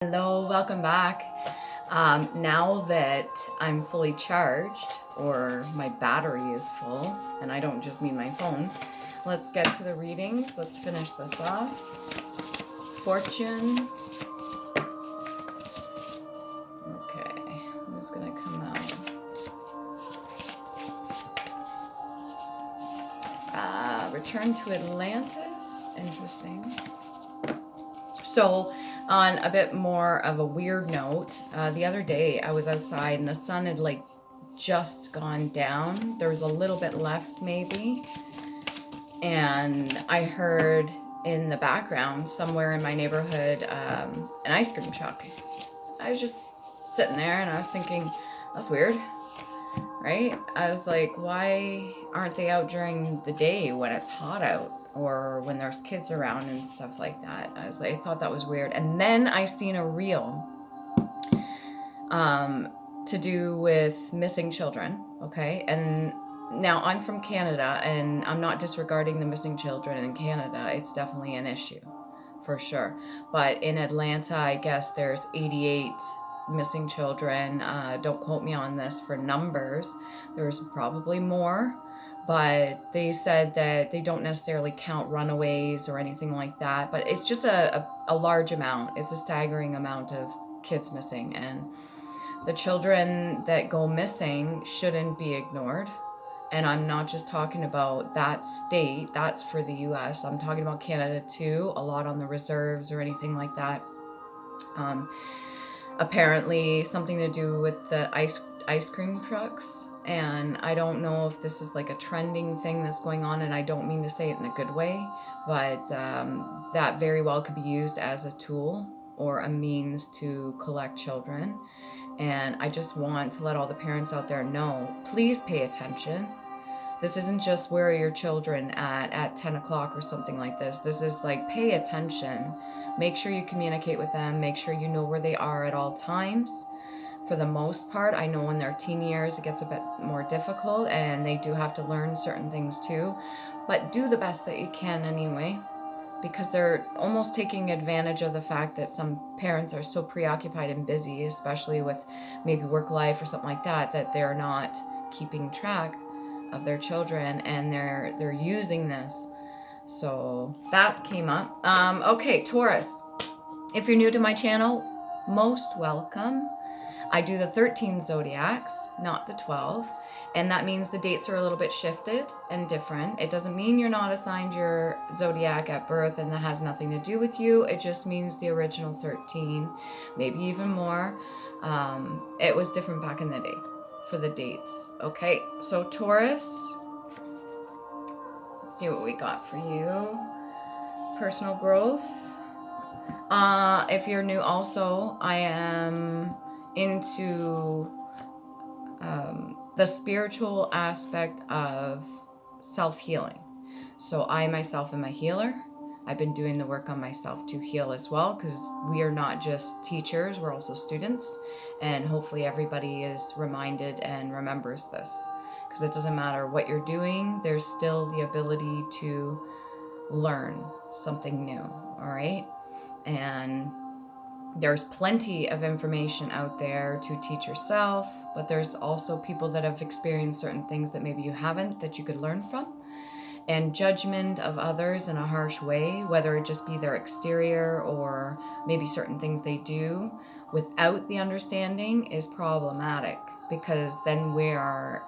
Hello, welcome back. Now that I'm fully charged, or my battery is full, and I don't just mean my phone, let's get to the readings. Let's finish this off. Fortune. Okay, who's gonna come out? Return to Atlantis. Interesting. So, on a bit more of a weird note, the other day I was outside and the sun had like just gone down. There was a little bit left maybe. And I heard in the background somewhere in my neighborhood an ice cream truck. I was just sitting there and I was thinking, that's weird, right? I was like, why aren't they out during the day when it's hot out? Or when there's kids around and stuff like that. I thought that was weird. And then I seen a reel to do with missing children, okay? And now I'm from Canada, and I'm not disregarding the missing children in Canada. It's definitely an issue, for sure. But in Atlanta, I guess there's 88 missing children. Don't quote me on this for numbers. There's probably more. But they said that they don't necessarily count runaways or anything like that. But it's just a large amount. It's a staggering amount of kids missing. And the children that go missing shouldn't be ignored. And I'm not just talking about that state. That's for the US. I'm talking about Canada too. A lot on the reserves or anything like that. Apparently something to do with the ice cream trucks. And I don't know if this is like a trending thing that's going on, and I don't mean to say it in a good way, but that very well could be used as a tool or a means to collect children. And I just want to let all the parents out there know, please pay attention. This isn't just where are your children at 10 o'clock or something like this. This is like, pay attention. Make sure you communicate with them. Make sure you know where they are at all times. For the most part, I know in their teen years it gets a bit more difficult and they do have to learn certain things too. But do the best that you can anyway, because they're almost taking advantage of the fact that some parents are so preoccupied and busy, especially with maybe work life or something like that, that they're not keeping track of their children, and they're using this. So that came up. Okay, Taurus. If you're new to my channel, most welcome. I do the 13 zodiacs, not the 12, and that means the dates are a little bit shifted and different. It doesn't mean you're not assigned your zodiac at birth and that has nothing to do with you. It just means the original 13, maybe even more. It was different back in the day for the dates. Okay, so Taurus, let's see what we got for you. Personal growth. If you're new also, I am into the spiritual aspect of self-healing. So I myself am a healer. I've been doing the work on myself to heal as well, because we are not just teachers, we're also students, and hopefully everybody is reminded and remembers this, because it doesn't matter what you're doing, there's still the ability to learn something new. All right, and there's plenty of information out there to teach yourself, but there's also people that have experienced certain things that maybe you haven't, that you could learn from. And judgment of others in a harsh way, whether it just be their exterior or maybe certain things they do without the understanding, is problematic, because then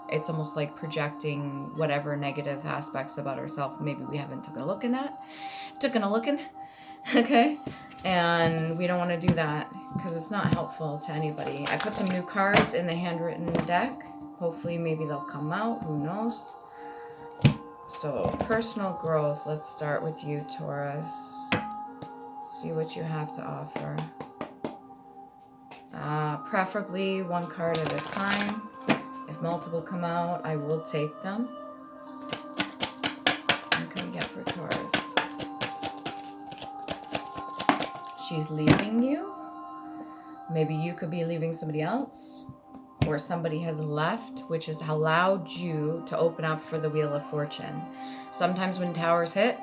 it's almost like projecting whatever negative aspects about ourselves maybe we haven't taken a look in. Okay, and we don't want to do that because it's not helpful to anybody. I put some new cards in the handwritten deck. Hopefully maybe they'll come out, who knows. So personal growth, let's start with you, Taurus. See what you have to offer. Preferably one card at a time. If multiple come out, I will take them. What can we get for Taurus? She's leaving you. Maybe you could be leaving somebody else, or somebody has left, which has allowed you to open up for the Wheel of Fortune. Sometimes when towers hit,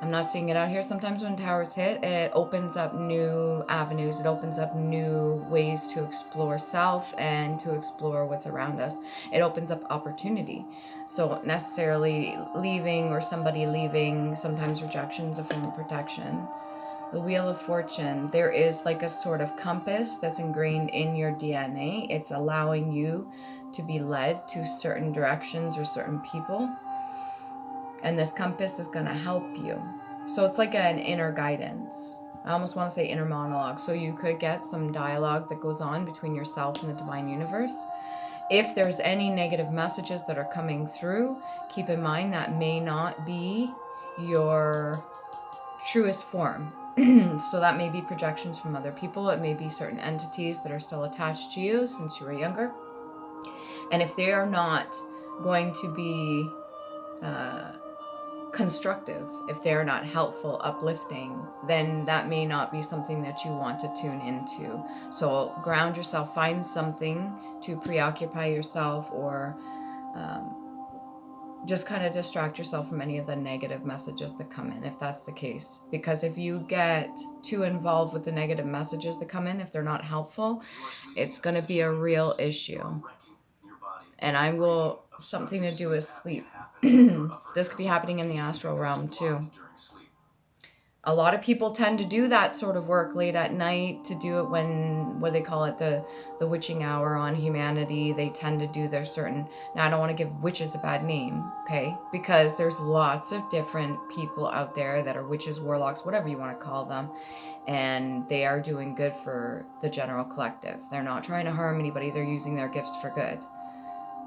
I'm not seeing it out here. Sometimes when towers hit, it opens up new avenues. It opens up new ways to explore self and to explore what's around us. It opens up opportunity. So necessarily leaving or somebody leaving, sometimes rejection is a form of protection. The Wheel of Fortune, there is like a sort of compass that's ingrained in your DNA. It's allowing you to be led to certain directions or certain people. And this compass is going to help you. So it's like an inner guidance. I almost want to say inner monologue. So you could get some dialogue that goes on between yourself and the divine universe. If there's any negative messages that are coming through, keep in mind that may not be your truest form. So that may be projections from other people. It may be certain entities that are still attached to you since you were younger. And if they are not going to be constructive, if they're not helpful, uplifting, then that may not be something that you want to tune into. So ground yourself, find something to preoccupy yourself, or just kind of distract yourself from any of the negative messages that come in, if that's the case. Because if you get too involved with the negative messages that come in, if they're not helpful, it's going to be a real issue. And I will, something to do with sleep. This could be happening in the astral realm too. A lot of people tend to do that sort of work late at night, to do it when, what they call it, the witching hour on humanity. They tend to do their certain, now I don't want to give witches a bad name, okay, because there's lots of different people out there that are witches, warlocks, whatever you want to call them, and they are doing good for the general collective. They're not trying to harm anybody. They're using their gifts for good,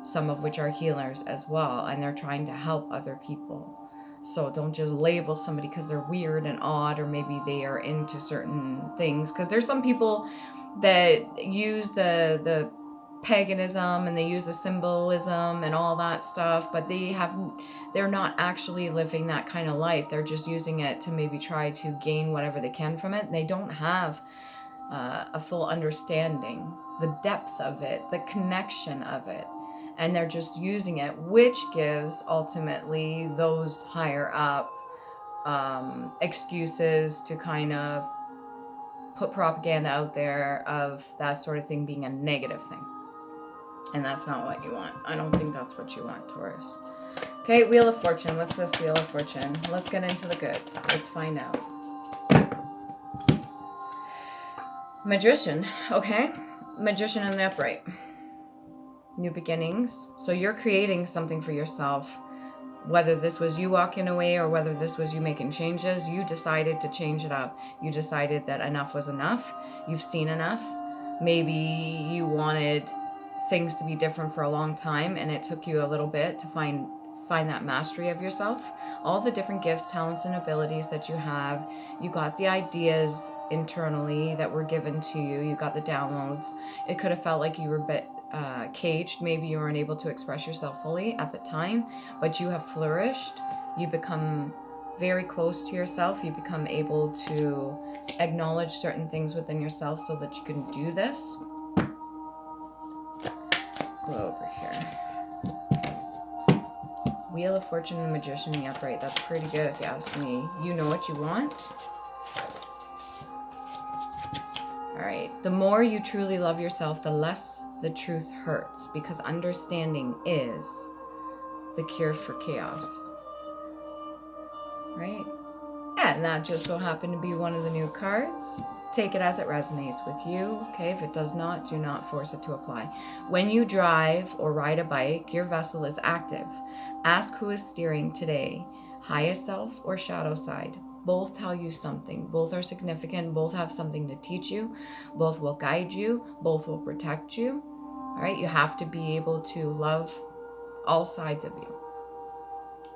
some of which are healers as well, and they're trying to help other people. So don't just label somebody because they're weird and odd, or maybe they are into certain things. Because there's some people that use the paganism and they use the symbolism and all that stuff, but they're not actually living that kind of life. They're just using it to maybe try to gain whatever they can from it. They don't have a full understanding, the depth of it, the connection of it. And they're just using it, which gives ultimately those higher up excuses to kind of put propaganda out there of that sort of thing being a negative thing. And that's not what you want. I don't think that's what you want, Taurus. Okay, Wheel of Fortune. What's this Wheel of Fortune? Let's get into the goods. Let's find out. Magician. Okay. Magician in the upright. New beginnings. So you're creating something for yourself. Whether this was you walking away or whether this was you making changes, you decided to change it up. You decided that enough was enough. You've seen enough. Maybe you wanted things to be different for a long time, and it took you a little bit to find that mastery of yourself. All the different gifts, talents, and abilities that you have. You got the ideas internally that were given to you. You got the downloads. It could have felt like you were a bit caged. Maybe you weren't able to express yourself fully at the time, but you have flourished. You become very close to yourself. You become able to acknowledge certain things within yourself so that you can do this. Go over here. Wheel of Fortune and Magician in the upright. That's pretty good if you ask me. You know what you want. All right. The more you truly love yourself, the less the truth hurts, because understanding is the cure for chaos. Right? And that just so happened to be one of the new cards. Take it as it resonates with you. Okay, if it does not, do not force it to apply. When you drive or ride a bike, your vessel is active. Ask who is steering today, highest self or shadow side. Both tell you something. Both are significant. Both have something to teach you. Both will guide you. Both will protect you. All right, you have to be able to love all sides of you,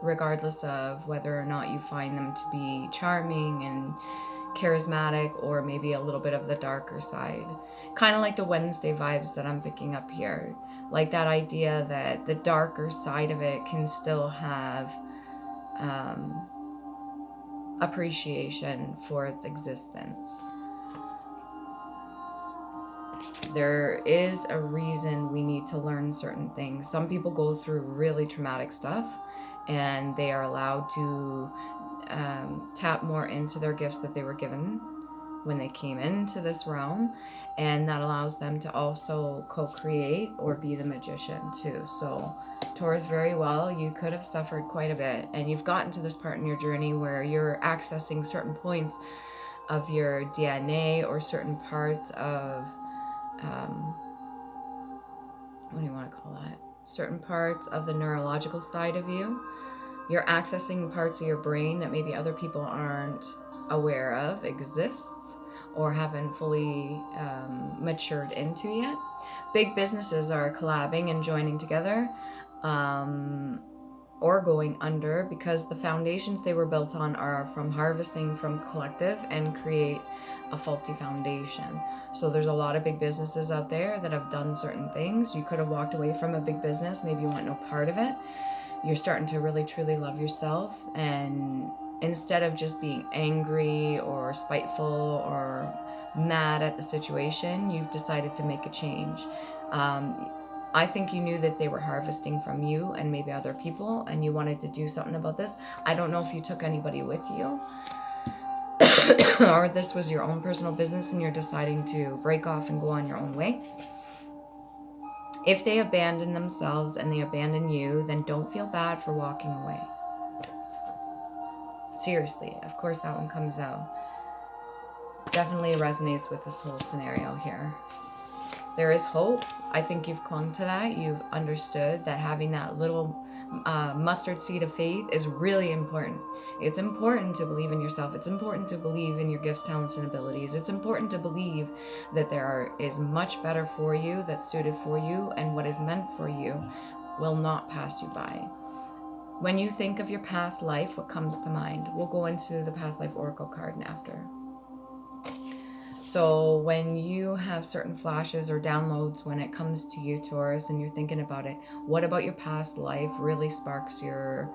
regardless of whether or not you find them to be charming and charismatic, or maybe a little bit of the darker side. Kind of like the Wednesday vibes that I'm picking up here. Like that idea that the darker side of it can still have appreciation for its existence. There is a reason we need to learn certain things. Some people go through really traumatic stuff and they are allowed to tap more into their gifts that they were given when they came into this realm, and that allows them to also co-create or be the magician too. So Taurus, very well, you could have suffered quite a bit, and you've gotten to this part in your journey where you're accessing certain points of your DNA or certain parts of what do you want to call that, certain parts of the neurological side of you. You're accessing parts of your brain that maybe other people aren't aware of exists or haven't fully matured into yet. Big businesses are collabing and joining together or going under because the foundations they were built on are from harvesting from collective and create a faulty foundation. So there's a lot of big businesses out there that have done certain things. You could have walked away from a big business, maybe you want no part of it. You're starting to really truly love yourself, and instead of just being angry or spiteful or mad at the situation, you've decided to make a change. I think you knew that they were harvesting from you and maybe other people, and you wanted to do something about this. I don't know if you took anybody with you or this was your own personal business and you're deciding to break off and go on your own way. If they abandon themselves and they abandon you, then don't feel bad for walking away. Seriously, of course that one comes out. Definitely resonates with this whole scenario here. There is hope. I think you've clung to that. You've understood that having that little mustard seed of faith is really important. It's important to believe in yourself. It's important to believe in your gifts, talents, and abilities. It's important to believe that there is much better for you, that's suited for you, and what is meant for you will not pass you by. When you think of your past life, what comes to mind? We'll go into the past life oracle card after. So when you have certain flashes or downloads when it comes to you, Taurus, and you're thinking about it, what about your past life really sparks your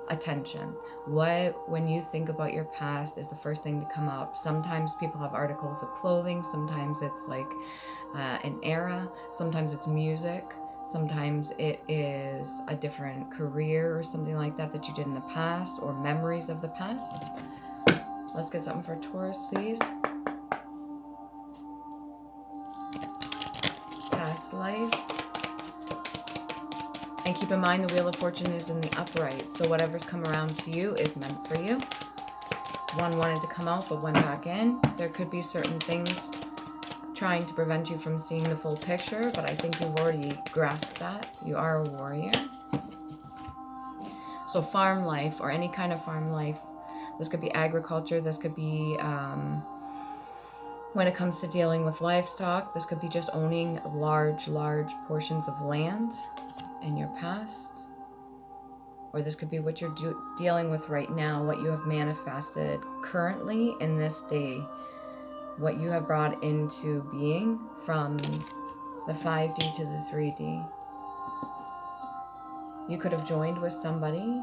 attention? What, when you think about your past, is the first thing to come up? Sometimes people have articles of clothing. Sometimes it's like an era. Sometimes it's music. Sometimes it is a different career or something like that that you did in the past, or memories of the past. Let's get something for Taurus, please. Past life. And keep in mind the Wheel of Fortune is in the upright, so whatever's come around to you is meant for you. One wanted to come out but went back in. There could be certain things trying to prevent you from seeing the full picture, but I think you've already grasped that. You are a warrior. So farm life, or any kind of farm life, this could be agriculture, this could be when it comes to dealing with livestock, this could be just owning large portions of land in your past, or this could be what you're dealing with right now, what you have manifested currently in this day, what you have brought into being from the 5D to the 3D. You could have joined with somebody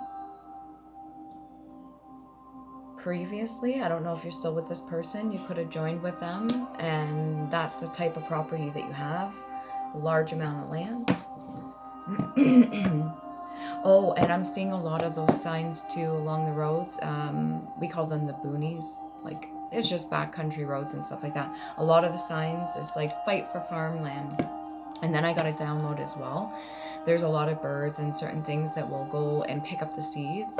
previously. I don't know if you're still with this person. You could have joined with them, and that's the type of property that you have, a large amount of land. Oh, and I'm seeing a lot of those signs too along the roads. We call them the boonies. Like, it's just backcountry roads and stuff like that. A lot of the signs is like fight for farmland. And then I got a download as well. There's a lot of birds and certain things that will go and pick up the seeds.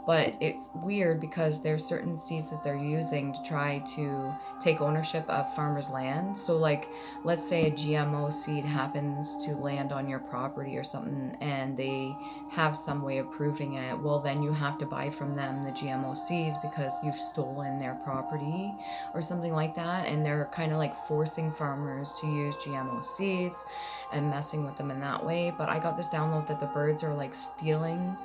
But it's weird because there's certain seeds that they're using to try to take ownership of farmers' land. So like, let's say a GMO seed happens to land on your property or something, and they have some way of proving it. Well, then you have to buy from them the GMO seeds because you've stolen their property or something like that. And they're kind of like forcing farmers to use GMO seeds and messing with them in that way. But I got this download that the birds are like stealing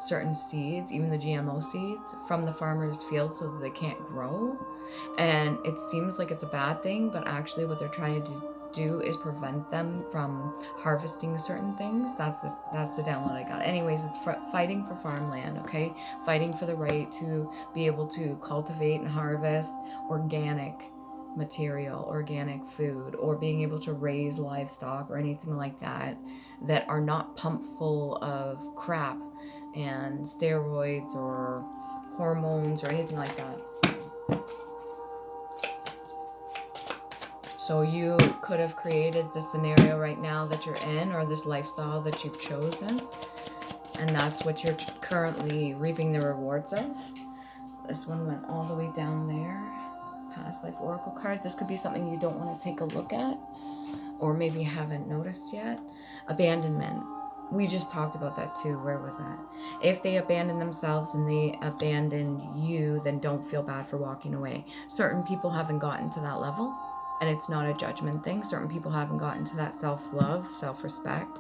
certain seeds, even the GMO seeds, from the farmer's field so that they can't grow. And it seems like it's a bad thing, but actually what they're trying to do is prevent them from harvesting certain things. That's the download I got. Anyways, it's fighting for farmland, okay? Fighting for the right to be able to cultivate and harvest organic material, organic food, or being able to raise livestock or anything like that that are not pumped full of crap and steroids or hormones or anything like that. So you could have created the scenario right now that you're in, or this lifestyle that you've chosen. And that's what you're currently reaping the rewards of. This one went all the way down there. Past life oracle card. This could be something you don't want to take a look at, or maybe you haven't noticed yet. Abandonment. We just talked about that too. Where was that? If they abandon themselves and they abandon you, then don't feel bad for walking away. Certain people haven't gotten to that level, and it's not a judgment thing. Certain people haven't gotten to that self-love, self-respect,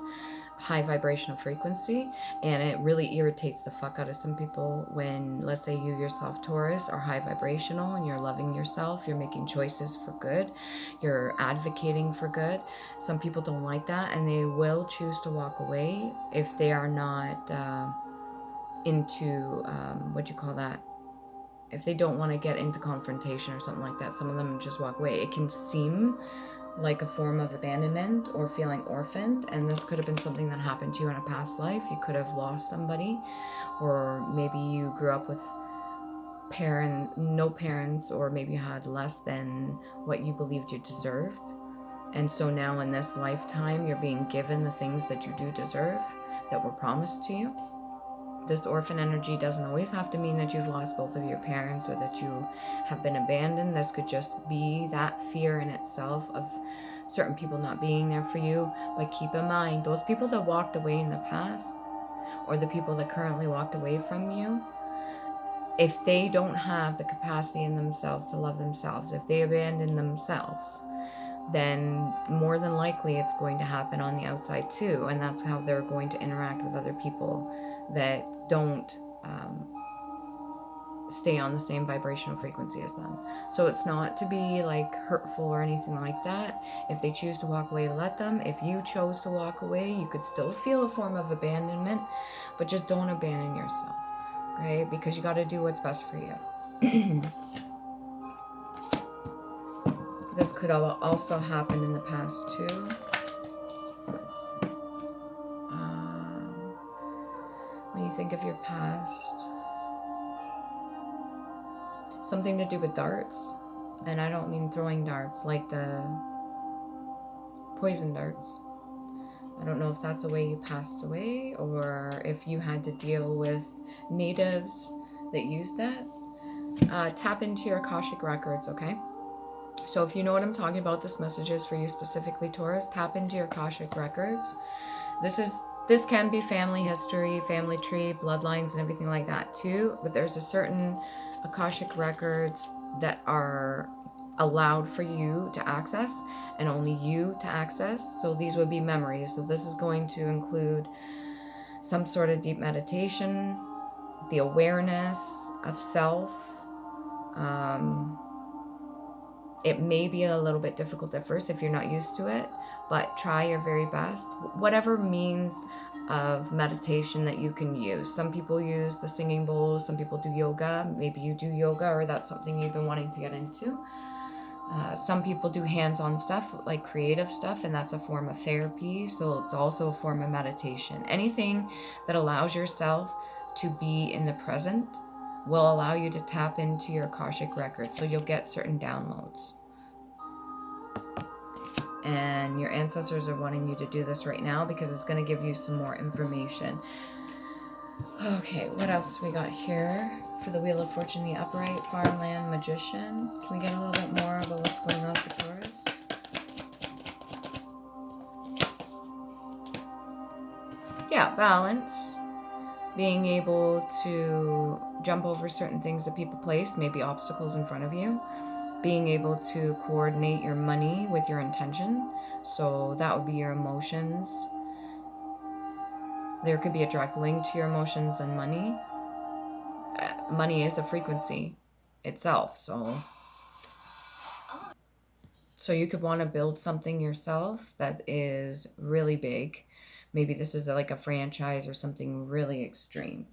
high vibrational frequency, and it really irritates the fuck out of some people when, let's say you yourself, Taurus, are high vibrational and you're loving yourself, you're making choices for good, you're advocating for good. Some people don't like that, and they will choose to walk away if they are not into what do you call that, if they don't want to get into confrontation or something like that. Some of them just walk away. It can seem like a form of abandonment or feeling orphaned, and this could have been something that happened to you in a past life. You could have lost somebody, or maybe you grew up with no parents, or maybe you had less than what you believed you deserved, and so now in this lifetime you're being given the things that you do deserve, that were promised to you. This orphan energy doesn't always have to mean that you've lost both of your parents or that you have been abandoned. This could just be that fear in itself of certain people not being there for you. But keep in mind, those people that walked away in the past, or the people that currently walked away from you, if they don't have the capacity in themselves to love themselves, if they abandon themselves, then more than likely it's going to happen on the outside too. And that's how they're going to interact with other people that don't stay on the same vibrational frequency as them. So it's not to be like hurtful or anything like that. If they choose to walk away, let them. If you chose to walk away, you could still feel a form of abandonment, but just don't abandon yourself, okay? Because you got to do what's best for you. This could also happen in the past too. When you think of your past, something to do with darts, and I don't mean throwing darts like the poison darts. I don't know if that's a way you passed away, or if you had to deal with natives that used that. Tap into your Akashic records, okay? So if you know what I'm talking about, this message is for you specifically, Taurus. Tap into your Akashic records. This can be family history, family tree, bloodlines, and everything like that too. But there's a certain Akashic records that are allowed for you to access, and only you to access. So these would be memories. So this is going to include some sort of deep meditation, the awareness of self. It may be a little bit difficult at first if you're not used to it, but try your very best. Whatever means of meditation that you can use. Some people use the singing bowls, some people do yoga. Maybe you do yoga, or that's something you've been wanting to get into. Some people do hands-on stuff, like creative stuff, and that's a form of therapy, so it's also a form of meditation. Anything that allows yourself to be in the present will allow you to tap into your Akashic records, so you'll get certain downloads. And your ancestors are wanting you to do this right now because it's going to give you some more information. Okay, what else we got here? For the Wheel of Fortune, the upright, farmland, magician. Can we get a little bit more about what's going on for Taurus? Yeah, balance. Being able to jump over certain things that people place, maybe obstacles in front of you. Being able to coordinate your money with your intention. So that would be your emotions. There could be a direct link to your emotions and money. Money is a frequency itself, so you could want to build something yourself that is really big. Maybe this is like a franchise or something really extreme.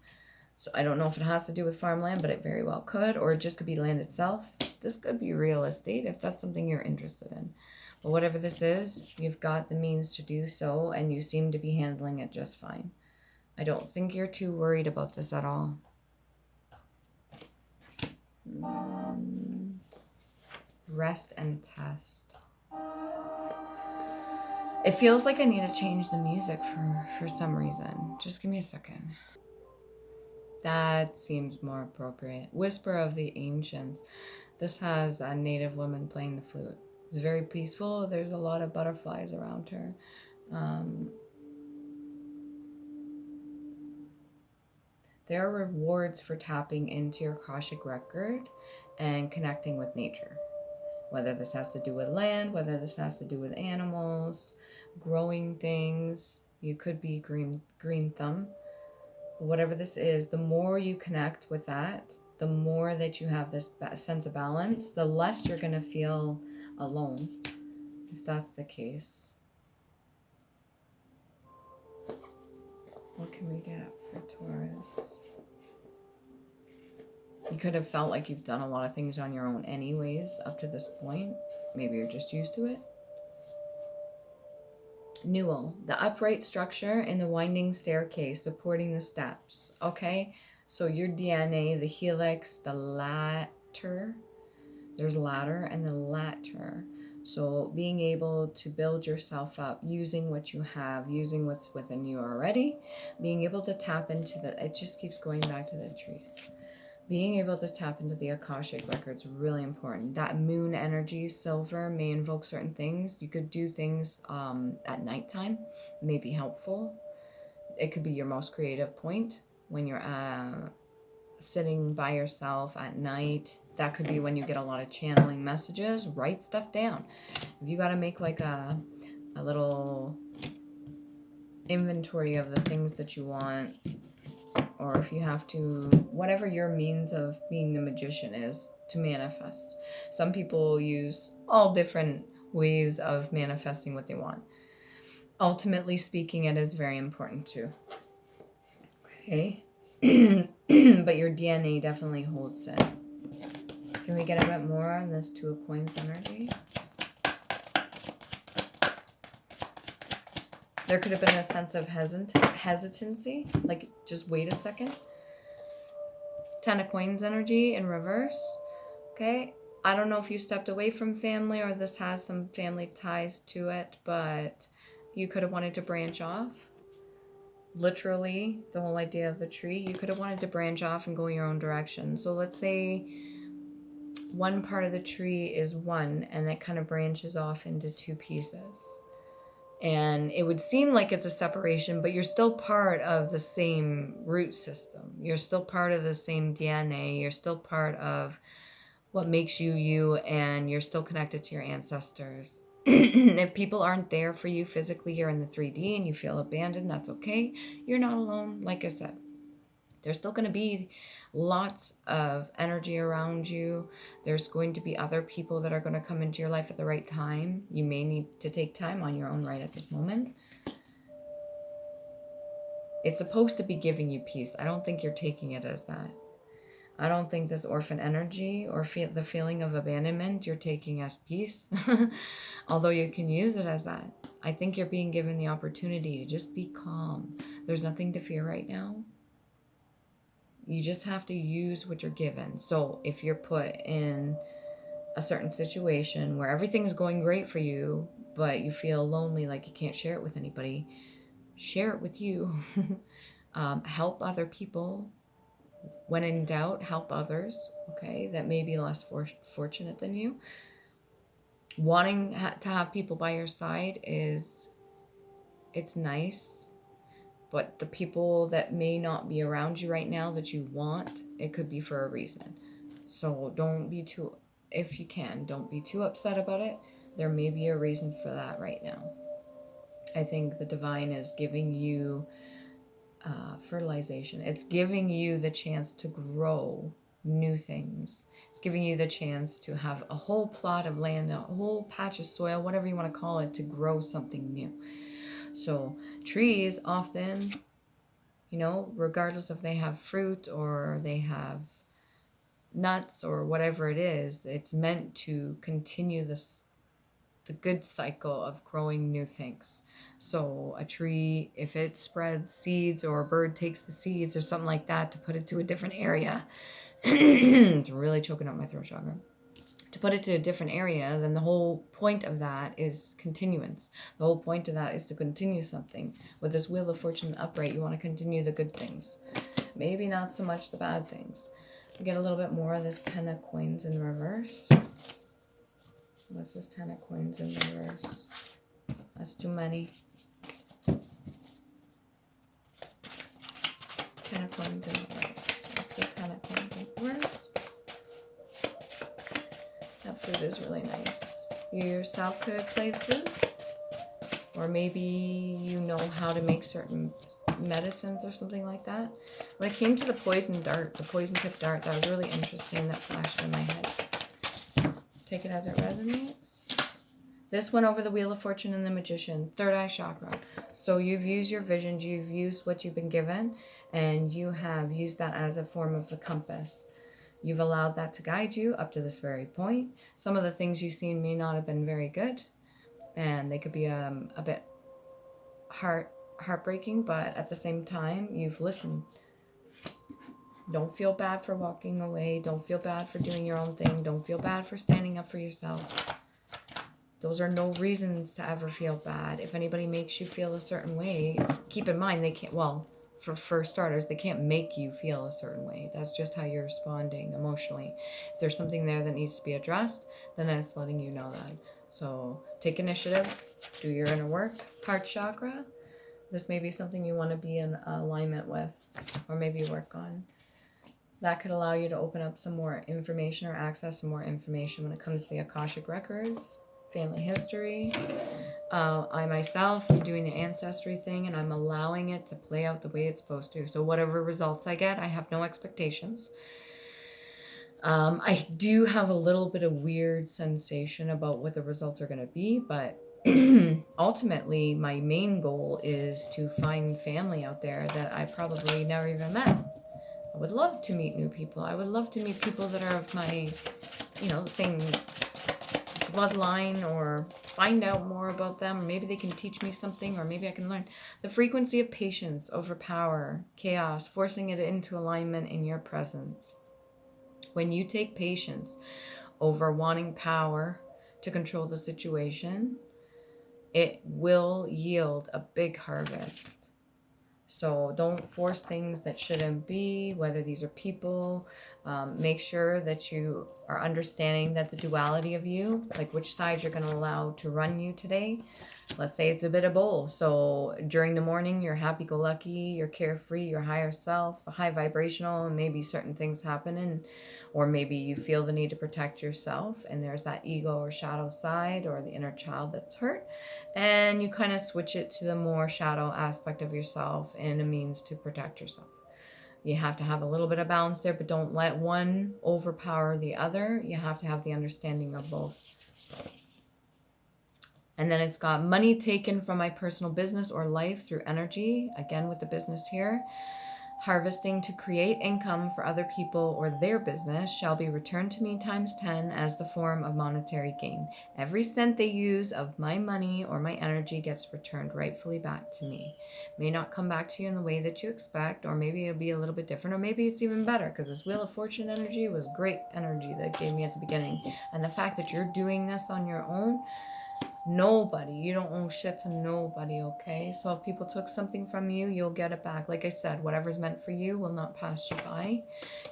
So I don't know if it has to do with farmland, but it very well could, or it just could be land itself. This could be real estate if that's something you're interested in. But whatever this is, you've got the means to do so, and you seem to be handling it just fine. I don't think you're too worried about this at all. Rest and test. It feels like I need to change the music for some reason. Just give me a second. That seems more appropriate. Whisper of the Ancients. This has a native woman playing the flute. It's very peaceful. There's a lot of butterflies around her. There are rewards for tapping into your Akashic record and connecting with nature. Whether this has to do with land, whether this has to do with animals, growing things. You could be green thumb. But whatever this is, the more you connect with that, the more that you have this sense of balance, the less you're going to feel alone, if that's the case. What can we get for Taurus? You could have felt like you've done a lot of things on your own anyways up to this point. Maybe you're just used to it. Newell, the upright structure in the winding staircase supporting the steps. Okay, so your DNA, the helix, the ladder, there's ladder and the ladder. So being able to build yourself up using what you have, using what's within you already, being able to tap into the, it just keeps going back to the truth. Being able to tap into the Akashic records is really important. That moon energy, silver, may invoke certain things. You could do things at nighttime, may be helpful. It could be your most creative point when you're sitting by yourself at night. That could be when you get a lot of channeling messages. Write stuff down. If you got to make like a little inventory of the things that you want, or if you have to, whatever your means of being the magician is to manifest. Some people use all different ways of manifesting what they want. Ultimately speaking, it is very important too. Okay. But your DNA definitely holds it. Can we get a bit more on this Two of Coins energy? There could have been a sense of hesitancy, like just wait a second. Ten of Coins energy in reverse. Okay, I don't know if you stepped away from family or this has some family ties to it, but you could have wanted to branch off. Literally, the whole idea of the tree, you could have wanted to branch off and go your own direction. So let's say one part of the tree is one and it kind of branches off into two pieces. And it would seem like it's a separation, but you're still part of the same root system. You're still part of the same DNA. You're still part of what makes you you, and you're still connected to your ancestors. If people aren't there for you physically, you're in the 3D and you feel abandoned, that's okay. You're not alone. Like I said, there's still going to be lots of energy around you. There's going to be other people that are going to come into your life at the right time. You may need to take time on your own right at this moment. It's supposed to be giving you peace. I don't think you're taking it as that. I don't think this orphan energy or the feeling of abandonment you're taking as peace. Although you can use it as that. I think you're being given the opportunity to just be calm. There's nothing to fear right now. You just have to use what you're given. So if you're put in a certain situation where everything's going great for you, but you feel lonely, like you can't share it with anybody, share it with you. Help other people. When in doubt, help others, okay, that may be less fortunate than you. Wanting to have people by your side it's nice, but the people that may not be around you right now that you want, it could be for a reason. So don't be too, if you can, don't be too upset about it. There may be a reason for that right now. I think the divine is giving you fertilization. It's giving you the chance to grow new things. It's giving you the chance to have a whole plot of land, a whole patch of soil, whatever you want to call it, to grow something new. So trees often, you know, regardless if they have fruit or they have nuts or whatever it is, it's meant to continue the good cycle of growing new things. So a tree, if it spreads seeds or a bird takes the seeds or something like that to put it to a different area, It's really choking up my throat chakra. To put it to a different area, then the whole point of that is continuance. The whole point of that is to continue something. With this Wheel of Fortune upright, you want to continue the good things. Maybe not so much the bad things. We get a little bit more of this 10 of coins in reverse. What's this 10 of coins in reverse? That's too many. 10 of coins in reverse. What's the 10 of coins in reverse? That flute is really nice. You yourself could play the flute. Or maybe you know how to make certain medicines or something like that. When it came to the poison dart, the poison tip dart, that was really interesting. That flashed in my head. Take it as it resonates. This went over the Wheel of Fortune and the Magician. Third eye chakra. So you've used your visions. You've used what you've been given. And you have used that as a form of a compass. You've allowed that to guide you up to this very point. Some of the things you've seen may not have been very good. And they could be a bit heartbreaking. But at the same time, you've listened. Don't feel bad for walking away. Don't feel bad for doing your own thing. Don't feel bad for standing up for yourself. Those are no reasons to ever feel bad. If anybody makes you feel a certain way, keep in mind they can't, well, for starters, they can't make you feel a certain way. That's just how you're responding emotionally. If there's something there that needs to be addressed, then it's letting you know that. So take initiative, do your inner work. Heart chakra, this may be something you want to be in alignment with, or maybe work on. That could allow you to open up some more information or access some more information when it comes to the Akashic records, family history. I myself am doing the ancestry thing, and I'm allowing it to play out the way it's supposed to. So whatever results I get, I have no expectations. I do have a little bit of weird sensation about what the results are going to be, but ultimately my main goal is to find family out there that I probably never even met. I would love to meet new people. I would love to meet people that are of my, same bloodline, or find out more about them, or maybe they can teach me something, or maybe I can learn. The frequency of patience over power, chaos, forcing it into alignment in your presence. When you take patience over wanting power to control the situation, it will yield a big harvest. So don't force things that shouldn't be, whether these are people. Make sure that you are understanding that the duality of you, like which side you're going to allow to run you today. Let's say it's a bit of both. So during the morning, you're happy-go-lucky, you're carefree, you're higher self, high vibrational, and maybe certain things happen, or maybe you feel the need to protect yourself, and there's that ego or shadow side, or the inner child that's hurt, and you kind of switch it to the more shadow aspect of yourself in a means to protect yourself. You have to have a little bit of balance there, but don't let one overpower the other. You have to have the understanding of both. And then it's got money taken from my personal business or life through energy, again with the business here. Harvesting to create income for other people or their business shall be returned to me times 10 as the form of monetary gain. Every cent they use of my money or my energy gets returned rightfully back to me. May not come back to you in the way that you expect, or maybe it'll be a little bit different, or maybe it's even better, because this Wheel of Fortune energy was great energy that gave me at the beginning. And the fact that you're doing this on your own, you don't owe shit to nobody, okay? So if people took something from you, you'll get it back. Like I said, whatever's meant for you will not pass you by.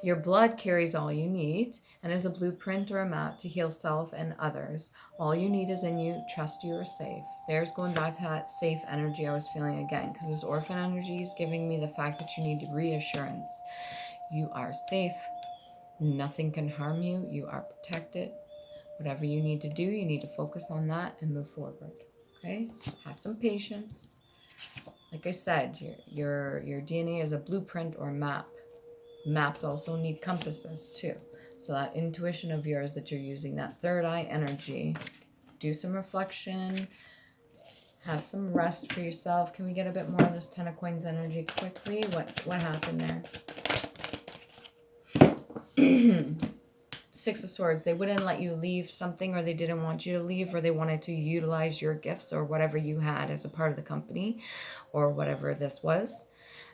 Your blood carries all you need and is a blueprint or a map to heal self and others. All you need is in you. Trust you are safe. There's going back to that safe energy I was feeling again, because this orphan energy is giving me the fact that you need reassurance. You are safe. Nothing can harm you. You are protected. Whatever you need to do, you need to focus on that and move forward. Okay? Have some patience. Like I said, your DNA is a blueprint or map. Maps also need compasses too. So that intuition of yours that you're using, that third eye energy, do some reflection. Have some rest for yourself. Can we get a bit more of this 10 of coins energy quickly? What happened there? 6 of Swords. They wouldn't let you leave something, or they didn't want you to leave, or they wanted to utilize your gifts or whatever you had as a part of the company, or whatever this was.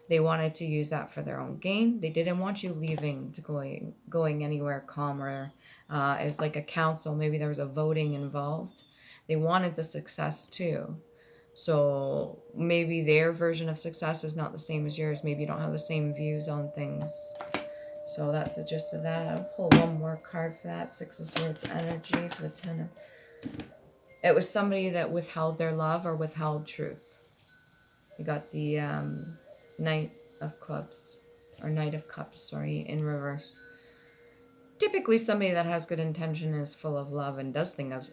They wanted to use that for their own gain. They didn't want you leaving to going anywhere calmer, as like a council. Maybe there was a voting involved. They wanted the success too. So maybe their version of success is not the same as yours. Maybe you don't have the same views on things. So that's the gist of that. I'll pull one more card for that. Six of Swords energy for the 10 of... It was somebody that withheld their love or withheld truth. You got the Knight of Clubs, or Knight of Cups, sorry, in reverse. Typically somebody that has good intention is full of love and does things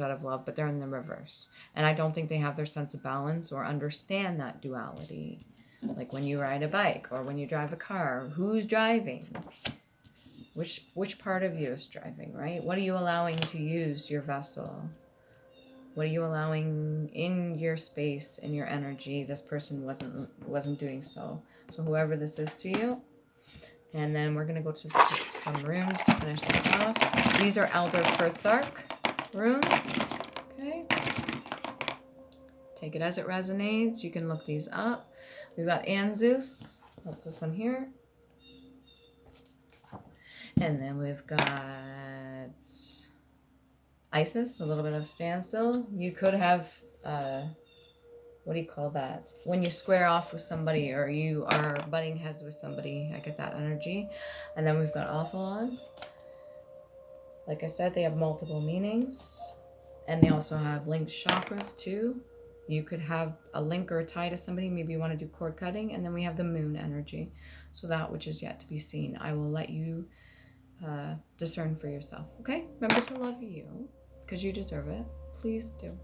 out of love, but they're in the reverse. And I don't think they have their sense of balance or understand that duality. Like when you ride a bike or when you drive a car, who's driving? Which part of you is driving, right? What are you allowing to use your vessel? What are you allowing in your space, in your energy? This person wasn't doing so. So whoever this is to you. And then we're going to go to some runes to finish this off. These are Elder Firthark runes. Okay. Take it as it resonates. You can look these up. We've got Anzus. That's this one here. And then we've got Isis, a little bit of standstill. You could have, what do you call that? When you square off with somebody or you are butting heads with somebody, I get that energy. And then we've got Awfulon. Like I said, they have multiple meanings. And they also have linked chakras too. You could have a link or a tie to somebody. Maybe you want to do cord cutting. And then we have the moon energy. So that which is yet to be seen. I will let you discern for yourself. Okay? Remember to love you because you deserve it. Please do.